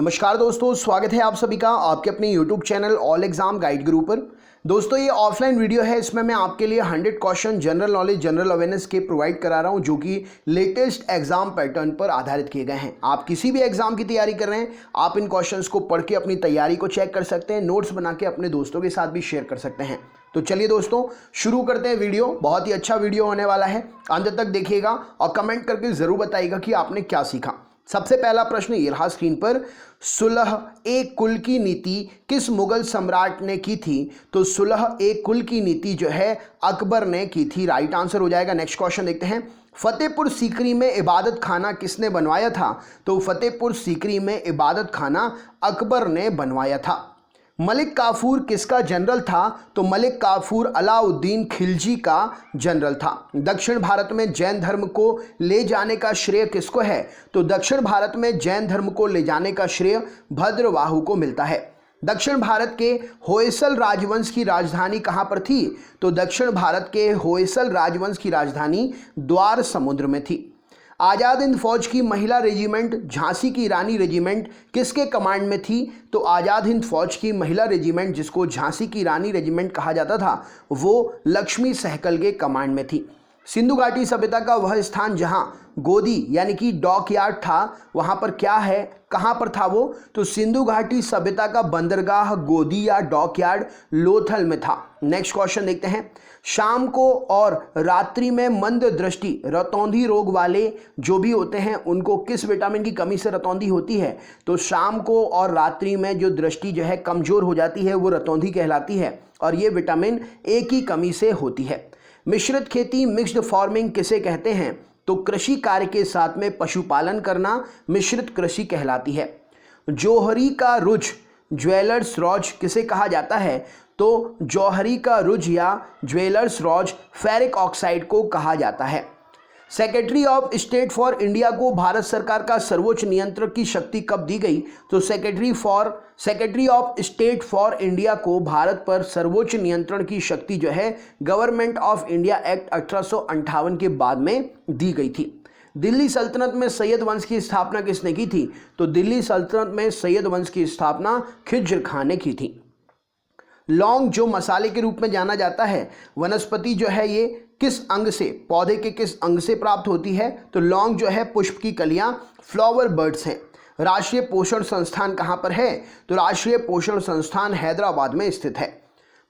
नमस्कार दोस्तों, स्वागत है आप सभी का आपके अपने YouTube channel all exam guide गुरु पर। दोस्तों ये ऑफलाइन वीडियो है, इसमें मैं आपके लिए 100 question general knowledge general awareness के प्रोवाइड करा रहा हूं जो कि लेटेस्ट एग्जाम पैटर्न पर आधारित किए गए हैं। आप किसी भी एग्जाम की तैयारी कर रहे हैं, आप इन क्वेश्चंस को पढ़ के अपनी तैयारी को चेक कर सकते हैं, नोट्स बना के अपने दोस्तों के साथ भी शेयर कर सकते हैं। तो चलिए दोस्तों शुरू करते हैं वीडियो। बहुत ही अच्छा वीडियो होने वाला है, अंत तक देखिएगा और कमेंट करके जरूर बताइएगा कि आपने क्या सीखा। सबसे पहला प्रश्न ये रहा स्क्रीन पर, सुलह ए कुल की नीति किस मुगल सम्राट ने की थी? तो सुलह ए कुल की नीति जो है अकबर ने की थी, राइट आंसर हो जाएगा। नेक्स्ट क्वेश्चन देखते हैं, फतेहपुर सीकरी में इबादत खाना किसने बनवाया था? तो फतेहपुर सीकरी में इबादत खाना अकबर ने बनवाया था। मलिक काफूर किसका जनरल था? तो मलिक काफूर अलाउद्दीन खिलजी का जनरल था। दक्षिण भारत में जैन धर्म को ले जाने का श्रेय किसको है? तो दक्षिण भारत में जैन धर्म को ले जाने का श्रेय भद्रवाहु को मिलता है। दक्षिण भारत के होयसल राजवंश की राजधानी कहाँ पर थी? तो दक्षिण भारत के होयसल राजवंश की राजधानी द्वार समुद्र में थी। आज़ाद हिंद फौज की महिला रेजिमेंट झांसी की रानी रेजिमेंट किसके कमांड में थी? तो आज़ाद हिंद फौज की महिला रेजिमेंट, जिसको झांसी की रानी रेजिमेंट कहा जाता था, वो लक्ष्मी सहगल के कमांड में थी। सिंधु घाटी सभ्यता का वह स्थान जहां गोदी यानी कि डॉकयार्ड था, वहां पर क्या है, कहां पर था वो? तो सिंधु घाटी सभ्यता का बंदरगाह गोदी या डॉकयार्ड लोथल में था। नेक्स्ट क्वेश्चन देखते हैं, शाम को और रात्रि में मंद दृष्टि रतौंधी रोग वाले जो भी होते हैं उनको किस विटामिन की कमी से रतौंधी होती है? तो शाम को और रात्रि में जो दृष्टि जो है कमजोर हो जाती है वो रतौंधी कहलाती है और ये विटामिन ए की कमी से होती है। मिश्रित खेती मिक्स्ड फार्मिंग किसे कहते हैं? तो कृषि कार्य के साथ में पशुपालन करना मिश्रित कृषि कहलाती है। जौहरी का रुज ज्वेलर्स रॉज किसे कहा जाता है? तो जौहरी का रुज या ज्वेलर्स रॉज फेरिक ऑक्साइड को कहा जाता है। Secretary of state for India को भारत सरकार का सर्वोच्च नियंत्रक की शक्ति कब दी गई? तो secretary of state for India को भारत पर सर्वोच्च नियंत्रण की शक्ति जो है गवर्नमेंट ऑफ इंडिया एक्ट 1858 के बाद में दी गई थी। दिल्ली सल्तनत में सैयद वंश की स्थापना किसने की थी? तो दिल्ली सल्तनत में सैयद वंश की स्थापना खिज्र खान ने की थी। लौंग जो मसाले के रूप में जाना जाता है, वनस्पति जो है ये किस अंग से, पौधे के किस अंग से प्राप्त होती है? तो लौंग जो है पुष्प की कलियां, फ्लावर बर्ड्स हैं। राष्ट्रीय पोषण संस्थान कहां पर है? तो राष्ट्रीय पोषण संस्थान हैदराबाद में स्थित है।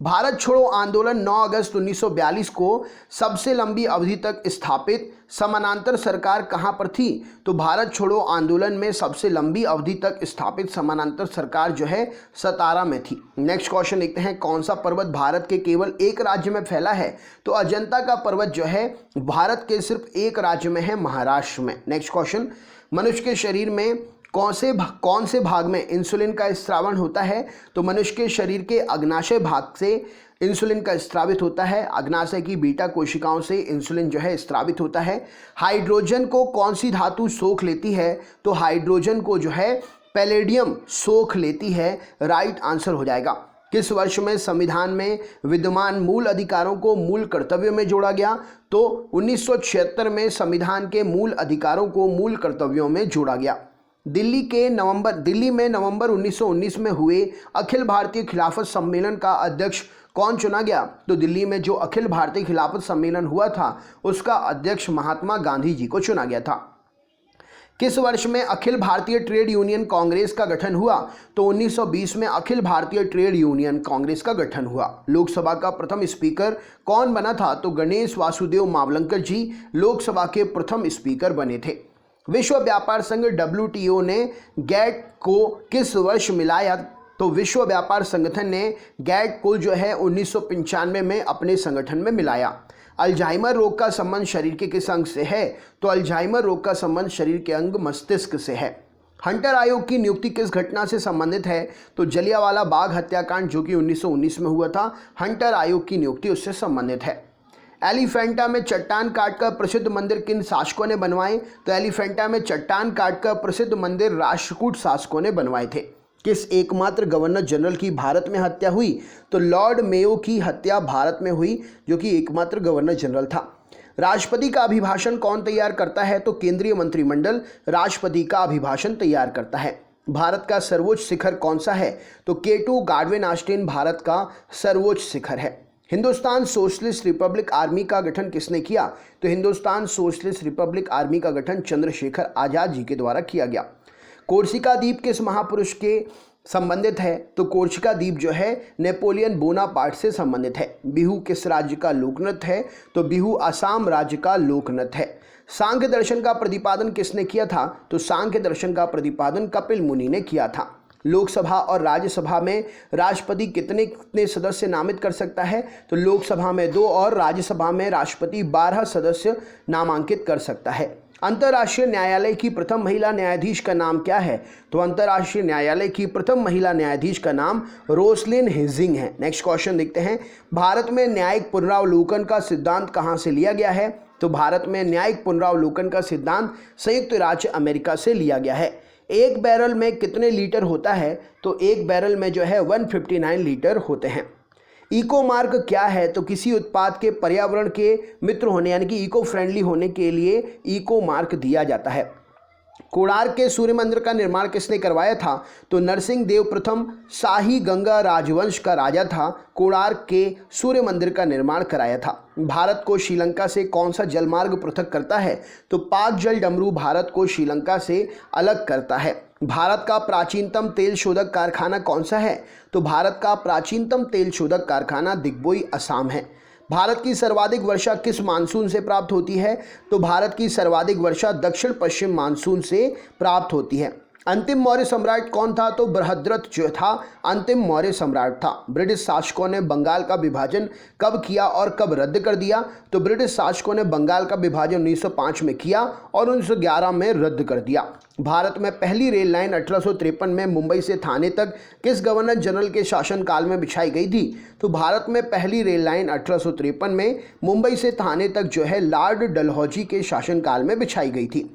भारत छोड़ो आंदोलन 9 अगस्त 1942 को सबसे लंबी अवधि तक स्थापित समानांतर सरकार कहां पर थी? तो भारत छोड़ो आंदोलन में सबसे लंबी अवधि तक स्थापित समानांतर सरकार जो है सतारा में थी। नेक्स्ट क्वेश्चन देखते हैं, कौन सा पर्वत भारत के केवल एक राज्य में फैला है? तो अजंता का पर्वत जो है भारत के सिर्फ एक राज्य में है, महाराष्ट्र में। नेक्स्ट क्वेश्चन, मनुष्य के शरीर में कौन से भाग में इंसुलिन का स्रावण होता है? तो मनुष्य के शरीर के अग्नाशय भाग से इंसुलिन का स्रावित होता है। अग्नाशय की बीटा कोशिकाओं से इंसुलिन जो है स्रावित होता है। हाइड्रोजन को कौन सी धातु सोख लेती है? तो हाइड्रोजन को जो है पैलेडियम सोख लेती है, राइट आंसर हो जाएगा। किस वर्ष में संविधान में विद्यमान मूल अधिकारों को मूल कर्तव्यों में जोड़ा गया? तो 1976 में संविधान के मूल अधिकारों को मूल कर्तव्यों में जोड़ा गया। दिल्ली में नवंबर 1919 में हुए अखिल भारतीय खिलाफत सम्मेलन का अध्यक्ष कौन चुना गया? तो दिल्ली में जो अखिल भारतीय खिलाफत सम्मेलन हुआ था उसका अध्यक्ष महात्मा गांधी जी को चुना गया था। किस वर्ष में अखिल भारतीय ट्रेड यूनियन कांग्रेस का गठन हुआ? तो 1920 में अखिल भारतीय ट्रेड यूनियन कांग्रेस का गठन हुआ। लोकसभा का प्रथम स्पीकर कौन बना था? तो गणेश वासुदेव मावलंकर जी लोकसभा के प्रथम स्पीकर बने थे। विश्व व्यापार संघ WTO ने गैट को किस वर्ष मिलाया? तो विश्व व्यापार संगठन ने गैट को जो है 1995 में अपने संगठन में मिलाया। अल्जाइमर रोग का संबंध शरीर के किस अंग से है? तो अल्जाइमर रोग का संबंध शरीर के अंग मस्तिष्क से है। हंटर आयोग की नियुक्ति किस घटना से संबंधित है? तो जलियांवाला बाग हत्याकांड जो कि 1919 में हुआ था, हंटर आयोग की नियुक्ति उससे संबंधित है। एलिफेंटा में चट्टान काटकर प्रसिद्ध मंदिर किन शासकों ने बनवाए? तो एलिफेंटा में चट्टान काटकर प्रसिद्ध मंदिर राष्ट्रकूट शासकों ने बनवाए थे। किस एकमात्र गवर्नर जनरल की भारत में हत्या हुई? तो लॉर्ड मेयो की हत्या भारत में हुई, जो कि एकमात्र गवर्नर जनरल था। राष्ट्रपति का अभिभाषण कौन तैयार करता है? तो केंद्रीय मंत्रिमंडल राष्ट्रपति का अभिभाषण तैयार करता है। भारत का सर्वोच्च शिखर कौन सा है? तो K2 गार्डविन ऑस्टिन भारत का सर्वोच्च शिखर है। हिंदुस्तान सोशलिस्ट रिपब्लिक आर्मी का गठन किसने किया? तो हिंदुस्तान सोशलिस्ट रिपब्लिक आर्मी का गठन चंद्रशेखर आजाद जी के द्वारा किया गया। कोर्सिका द्वीप किस महापुरुष के संबंधित है? तो कोर्सिका द्वीप जो है नेपोलियन बोनापार्ट से संबंधित है। बिहू किस राज्य का लोकनृत्य है? तो बिहू असम राज्य का लोकनृत्य है। सांख्य दर्शन का प्रतिपादन किसने किया था? तो सांख्य दर्शन का प्रतिपादन कपिल मुनि ने किया था। लोकसभा और राज्यसभा में राष्ट्रपति कितने कितने सदस्य नामित कर सकता है? तो लोकसभा में 2 और राज्यसभा में राष्ट्रपति 12 सदस्य नामांकित कर सकता है। अंतर्राष्ट्रीय न्यायालय की प्रथम महिला न्यायाधीश का नाम क्या है? तो अंतर्राष्ट्रीय न्यायालय की प्रथम महिला न्यायाधीश का नाम रोसलिन हेजिंग है। नेक्स्ट क्वेश्चन देखते हैं। भारत में न्यायिक पुनरावलोकन का सिद्धांत कहां से लिया गया है? तो भारत में न्यायिक पुनरावलोकन का सिद्धांत संयुक्त राज्य अमेरिका से लिया गया है। एक बैरल में कितने लीटर होता है? तो एक बैरल में जो है 159 लीटर होते हैं। इको मार्क क्या है? तो किसी उत्पाद के पर्यावरण के मित्र होने यानी कि इको फ्रेंडली होने के लिए इको मार्क दिया जाता है। कोणार्क के सूर्य मंदिर का निर्माण किसने करवाया था? तो नरसिंह देव प्रथम शाही गंगा राजवंश का राजा था। कोणार्क के सूर्य मंदिर का निर्माण कराया था। भारत को श्रीलंका से कौन सा जलमार्ग पृथक करता है? तो पाक जल डमरू भारत को श्रीलंका से अलग करता है। भारत का प्राचीनतम तेल शोधक कारखाना कौन सा है? तो भारत का प्राचीनतम तेल शोधक कारखाना दिग्बोई असम है। भारत की सर्वाधिक वर्षा किस मानसून से प्राप्त होती है? तो भारत की सर्वाधिक वर्षा दक्षिण पश्चिम मानसून से प्राप्त होती है। अंतिम मौर्य सम्राट कौन था? तो बृहद्रथ जो था अंतिम मौर्य सम्राट था। ब्रिटिश शासकों ने बंगाल का विभाजन कब किया और कब रद्द कर दिया? तो ब्रिटिश शासकों ने बंगाल का विभाजन 1905 में किया और 1911 में रद्द कर दिया। भारत में पहली रेल लाइन 1853 में मुंबई से थाने तक किस गवर्नर जनरल के शासनकाल में बिछाई गई थी? तो भारत में पहली रेल लाइन 1853 में मुंबई से थाने तक जो है लॉर्ड डलहौजी के शासनकाल में बिछाई गई थी।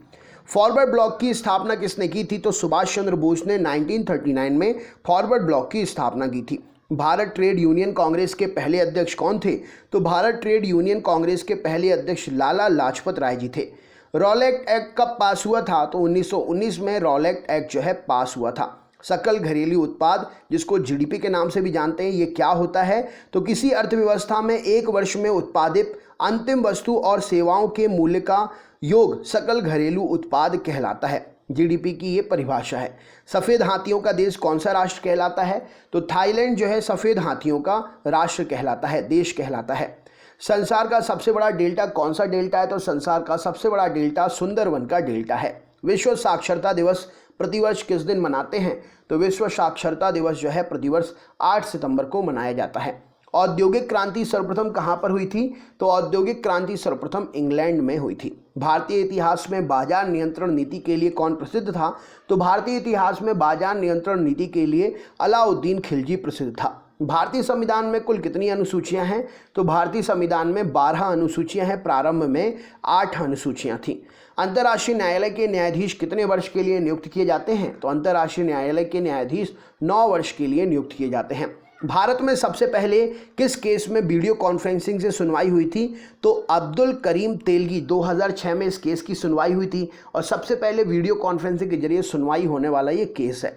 फॉरवर्ड ब्लॉक की स्थापना किसने की थी? तो सुभाष चंद्र बोस ने 1939 में फॉरवर्ड ब्लॉक की स्थापना की थी। भारत ट्रेड यूनियन कांग्रेस के पहले अध्यक्ष कौन थे? तो भारत ट्रेड यूनियन कांग्रेस के पहले अध्यक्ष लाला लाजपत राय जी थे। रॉलेट एक्ट कब पास हुआ था? तो 1919 में रॉलेट एक्ट जो है पास हुआ था। सकल घरेलू उत्पाद जिसको जीडीपी के नाम से भी जानते हैं, ये क्या होता है? तो किसी अर्थव्यवस्था में एक वर्ष में उत्पादित अंतिम वस्तु और सेवाओं के मूल्य का योग सकल घरेलू उत्पाद कहलाता है। जीडीपी की ये परिभाषा है। सफ़ेद हाथियों का देश कौन सा राष्ट्र कहलाता है? तो थाईलैंड जो है सफ़ेद हाथियों का राष्ट्र कहलाता है, देश कहलाता है। संसार का सबसे बड़ा डेल्टा कौन सा डेल्टा है? तो संसार का सबसे बड़ा डेल्टा सुंदरवन का डेल्टा है। विश्व साक्षरता दिवस प्रतिवर्ष किस दिन मनाते हैं? तो विश्व साक्षरता दिवस जो है प्रतिवर्ष 8 सितंबर को मनाया जाता है। औद्योगिक क्रांति सर्वप्रथम कहाँ पर हुई थी? तो औद्योगिक क्रांति सर्वप्रथम इंग्लैंड में हुई थी। भारतीय इतिहास में बाजार नियंत्रण नीति के लिए कौन प्रसिद्ध था? तो भारतीय इतिहास में बाजार नियंत्रण नीति के लिए अलाउद्दीन खिलजी प्रसिद्ध था। भारतीय संविधान में कुल कितनी अनुसूचियां हैं? तो भारतीय संविधान में 12 अनुसूचियां हैं। प्रारंभ में 8 अनुसूचियां थीं। अंतर्राष्ट्रीय न्यायालय के न्यायाधीश कितने वर्ष के लिए नियुक्त किए जाते हैं? तो अंतर्राष्ट्रीय न्यायालय के न्यायाधीश 9 वर्ष के लिए नियुक्त किए जाते हैं। भारत में सबसे पहले किस केस में वीडियो कॉन्फ्रेंसिंग से सुनवाई हुई थी? तो अब्दुल करीम तेलगी 2006 में इस केस की सुनवाई हुई थी और सबसे पहले वीडियो कॉन्फ्रेंसिंग के जरिए सुनवाई होने वाला ये केस है।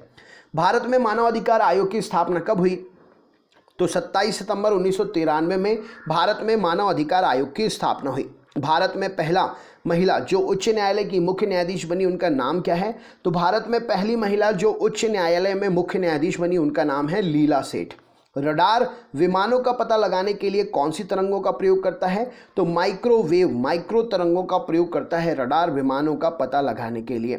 भारत में मानवाधिकार आयोग की स्थापना कब हुई? तो 27 सितंबर 1993 में भारत में मानव अधिकार आयोग की स्थापना हुई। भारत में पहला महिला जो उच्च न्यायालय की मुख्य न्यायाधीश बनी उनका नाम क्या है? तो भारत में पहली महिला जो उच्च न्यायालय में मुख्य न्यायाधीश बनी उनका नाम है लीला सेठ। रडार विमानों का पता लगाने के लिए कौन सी तरंगों का प्रयोग करता है? तो माइक्रो तरंगों का प्रयोग करता है रडार विमानों का पता लगाने के लिए।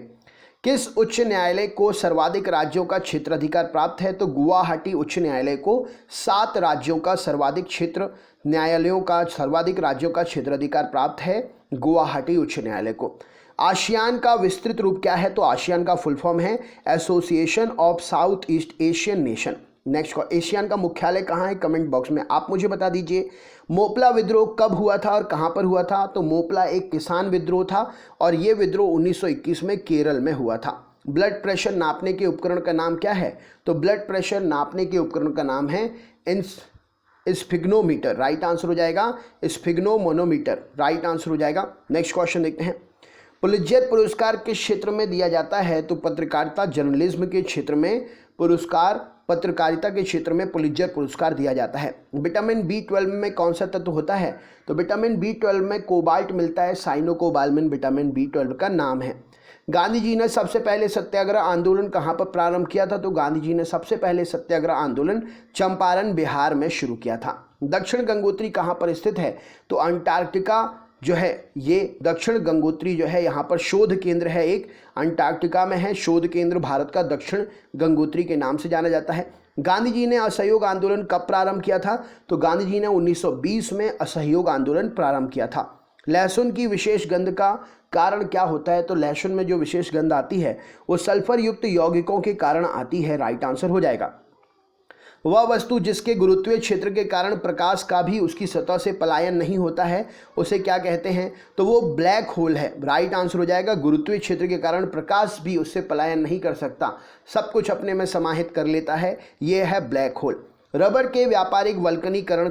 किस उच्च न्यायालय को सर्वाधिक राज्यों का क्षेत्राधिकार प्राप्त है? तो गुवाहाटी उच्च न्यायालय को 7 राज्यों का सर्वाधिक क्षेत्र न्यायालयों का सर्वाधिक राज्यों का क्षेत्राधिकार प्राप्त है गुवाहाटी उच्च न्यायालय को। आसियान का विस्तृत रूप क्या है? तो आसियान का फुल फॉर्म है association of south east Asian nation. Next, ASEAN का मुख्यालय कहाँ है? कमेंट बॉक्स में आप मुझे बता दीजिए। मोपला विद्रोह कब हुआ था और कहाँ पर हुआ था? तो मोपला एक किसान विद्रोह था और ये विद्रोह 1921 में केरल में हुआ था। ब्लड प्रेशर नापने के उपकरण का नाम क्या है? तो ब्लड प्रेशर नापने के उपकरण का नाम है स्फिग्नोमीटर। राइट आंसर हो जाएगा स्फिग्नोमोनोमीटर, राइट आंसर हो जाएगा। नेक्स्ट क्वेश्चन देखते हैं। पुलित्जर पुरस्कार किस क्षेत्र में दिया जाता है? तो पत्रकारिता जर्नलिज्म के क्षेत्र में पुरस्कार, पत्रकारिता के क्षेत्र में पुलित्जर पुरस्कार दिया जाता है। विटामिन B12 में कौन सा तत्व होता है? तो विटामिन B12 में कोबाल्ट मिलता है, साइनोकोबाल्मिन विटामिन B12 का नाम है। गांधी जी ने सबसे पहले सत्याग्रह आंदोलन कहाँ पर प्रारंभ किया था? तो गांधी जी ने सबसे पहले सत्याग्रह आंदोलन चंपारण बिहार में शुरू किया था। दक्षिण गंगोत्री कहाँ पर स्थित है? तो अंटार्कटिका जो है, ये दक्षिण गंगोत्री जो है यहाँ पर शोध केंद्र है, एक अंटार्कटिका में है शोध केंद्र भारत का, दक्षिण गंगोत्री के नाम से जाना जाता है। गांधी जी ने असहयोग आंदोलन कब प्रारंभ किया था? तो गांधी जी ने 1920 में असहयोग आंदोलन प्रारंभ किया था। लहसुन की विशेष गंध का कारण क्या होता है? तो लहसुन में जो विशेष गंध आती है वो सल्फर युक्त यौगिकों के कारण आती है, राइट आंसर हो जाएगा। वह वस्तु जिसके गुरुत्वीय क्षेत्र के कारण प्रकाश का भी उसकी सतह से पलायन नहीं होता है, उसे क्या कहते हैं? तो वो ब्लैक होल है, राइट आंसर हो जाएगा। गुरुत्वीय क्षेत्र के कारण प्रकाश भी उससे पलायन नहीं कर सकता, सब कुछ अपने में समाहित कर लेता है, ये है ब्लैक होल। रबर के व्यापारिक वल्कनीकरण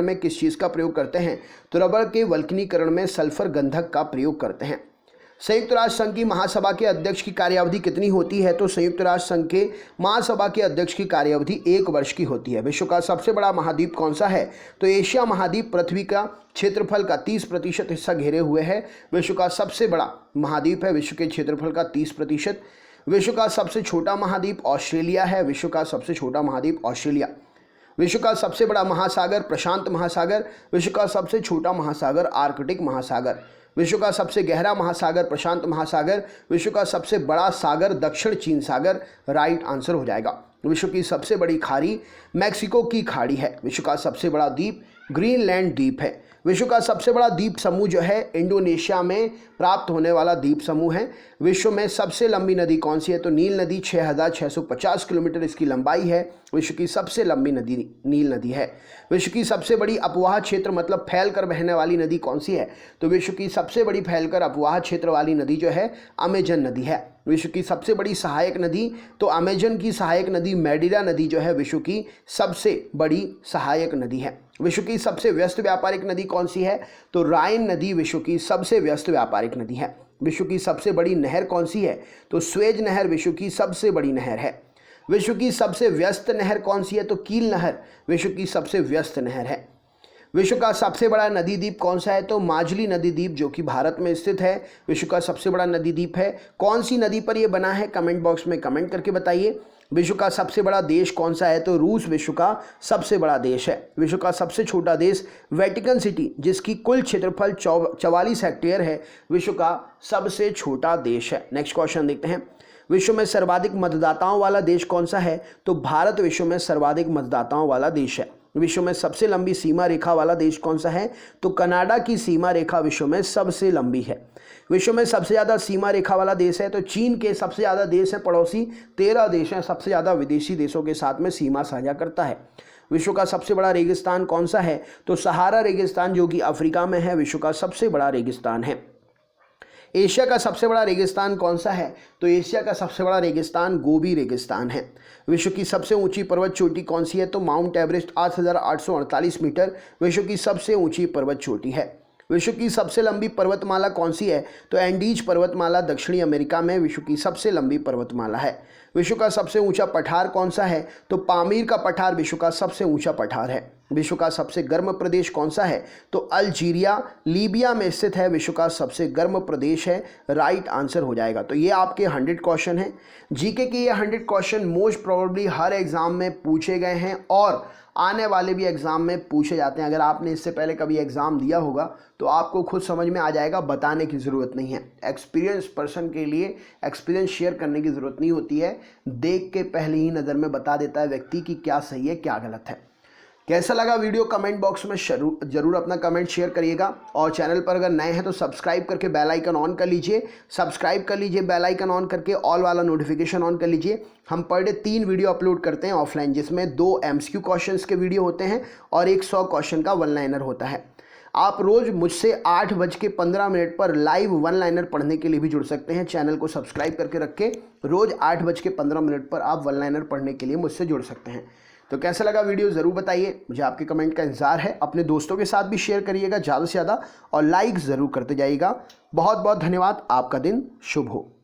में किस चीज़ का प्रयोग करते हैं? तो रबर के वल्कनीकरण में सल्फर गंधक का प्रयोग करते हैं। संयुक्त राष्ट्र संघ की महासभा के अध्यक्ष की कार्यावधि कितनी होती है? तो संयुक्त राष्ट्र संघ के महासभा के अध्यक्ष की कार्यावधि 1 वर्ष की होती है। विश्व का सबसे बड़ा महाद्वीप कौन सा है? तो एशिया महाद्वीप पृथ्वी का क्षेत्रफल का 30% हिस्सा घेरे हुए है। विश्व का सबसे बड़ा महाद्वीप है, विश्व के क्षेत्रफल का 30%। विश्व का सबसे छोटा महाद्वीप ऑस्ट्रेलिया है, विश्व का सबसे छोटा महाद्वीप ऑस्ट्रेलिया। विश्व का सबसे बड़ा महासागर प्रशांत महासागर, विश्व का सबसे छोटा महासागर आर्कटिक महासागर। विश्व का सबसे गहरा महासागर प्रशांत महासागर, विश्व का सबसे बड़ा सागर दक्षिण चीन सागर, राइट आंसर हो जाएगा। विश्व की सबसे बड़ी खाड़ी मैक्सिको की खाड़ी है। विश्व का सबसे बड़ा द्वीप ग्रीनलैंड द्वीप है। विश्व का सबसे बड़ा द्वीप समूह जो है इंडोनेशिया में प्राप्त होने वाला द्वीप समूह है। विश्व में सबसे लंबी नदी कौन सी है? तो नील नदी 6650 किलोमीटर इसकी लंबाई है। विश्व की सबसे लंबी नदी नील नदी है। विश्व की सबसे बड़ी अपवाह क्षेत्र मतलब फैलकर बहने वाली नदी कौन सी है? तो विश्व की सबसे बड़ी फैलकर अपवाह क्षेत्र वाली नदी जो है अमेजन नदी है। विश्व की सबसे बड़ी सहायक नदी, तो अमेजन की सहायक नदी मैडिरा नदी जो है विश्व की सबसे बड़ी सहायक नदी है। विश्व की सबसे व्यस्त व्यापारिक नदी कौन सी है? तो राइन नदी विश्व की सबसे व्यस्त व्यापारिक नदी है। विश्व की सबसे बड़ी नहर कौन सी है? तो स्वेज नहर विश्व की सबसे बड़ी नहर है। विश्व की सबसे व्यस्त नहर कौन सी है? तो कील नहर विश्व की सबसे व्यस्त नहर है। विश्व का सबसे बड़ा नदी द्वीप कौन सा है? तो माजुली नदी द्वीप जो कि भारत में स्थित है, विश्व का सबसे बड़ा नदी द्वीप है। कौन सी नदी पर यह बना है? कमेंट बॉक्स में कमेंट करके बताइए। विश्व का सबसे बड़ा देश कौन सा है? तो रूस विश्व का सबसे बड़ा देश है। विश्व का सबसे छोटा देश वेटिकन सिटी जिसकी कुल क्षेत्रफल 44 हेक्टेयर है, विश्व का सबसे छोटा देश है। नेक्स्ट क्वेश्चन देखते हैं। विश्व में सर्वाधिक मतदाताओं वाला देश कौन सा है? तो भारत विश्व में सर्वाधिक मतदाताओं वाला देश है। विश्व में सबसे लंबी सीमा रेखा वाला देश कौन सा है? तो कनाडा की सीमा रेखा विश्व में सबसे लंबी है। विश्व में सबसे ज़्यादा सीमा रेखा वाला देश है तो चीन के सबसे ज़्यादा देश हैं पड़ोसी, 13 देश हैं, सबसे ज़्यादा विदेशी देशों के साथ में सीमा साझा करता है। विश्व का सबसे बड़ा रेगिस्तान कौन सा है? तो सहारा रेगिस्तान जो कि अफ्रीका में है, विश्व का सबसे बड़ा रेगिस्तान है। एशिया का सबसे बड़ा रेगिस्तान कौन सा है? तो एशिया का सबसे बड़ा रेगिस्तान गोबी रेगिस्तान है। विश्व की सबसे ऊंची पर्वत चोटी कौन सी है? तो माउंट एवरेस्ट 8848 मीटर विश्व की सबसे ऊंची पर्वत चोटी है। विश्व की सबसे लंबी पर्वतमाला कौन सी है? तो एंडीज पर्वतमाला दक्षिणी अमेरिका में विश्व की सबसे लंबी पर्वतमाला है। विश्व का सबसे ऊंचा पठार कौन सा है? तो पामीर का पठार विश्व का सबसे ऊंचा पठार है। विश्व का सबसे गर्म प्रदेश कौन सा है? तो अल्जीरिया लीबिया में स्थित है, विश्व का सबसे गर्म प्रदेश है, राइट आंसर हो जाएगा। तो ये आपके 100 क्वेश्चन हैं जीके के। ये 100 क्वेश्चन मोस्ट प्रोबेबली हर एग्जाम में पूछे गए हैं और आने वाले भी एग्ज़ाम में पूछे जाते हैं। अगर आपने इससे पहले कभी एग्ज़ाम दिया होगा तो आपको खुद समझ में आ जाएगा, बताने की ज़रूरत नहीं है। एक्सपीरियंस पर्सन के लिए एक्सपीरियंस शेयर करने की ज़रूरत नहीं होती है, देख के पहले ही नज़र में बता देता है व्यक्ति कि क्या सही है क्या गलत है। कैसा लगा वीडियो कमेंट बॉक्स में जरूर अपना कमेंट शेयर करिएगा और चैनल पर अगर नए हैं तो सब्सक्राइब करके बेल आइकन ऑन कर लीजिए। सब्सक्राइब कर लीजिए, बेल आइकन ऑन करके ऑल वाला नोटिफिकेशन ऑन कर लीजिए। हम पर डे 3 वीडियो अपलोड करते हैं ऑफलाइन, जिसमें 2 MCQ क्वेश्चंस के वीडियो होते हैं और एक 100 क्वेश्चन का वन लाइनर होता है। आप रोज़ मुझसे 8:15 पर लाइव वन लाइनर पढ़ने के लिए भी जुड़ सकते हैं। चैनल को सब्सक्राइब करके रख के रोज़ 8:15 पर आप वन लाइनर पढ़ने के लिए मुझसे जुड़ सकते हैं। तो कैसा लगा वीडियो ज़रूर बताइए, मुझे आपके कमेंट का इंतज़ार है। अपने दोस्तों के साथ भी शेयर करिएगा ज़्यादा से ज़्यादा और लाइक ज़रूर करते जाइएगा। बहुत बहुत धन्यवाद। आपका दिन शुभ हो।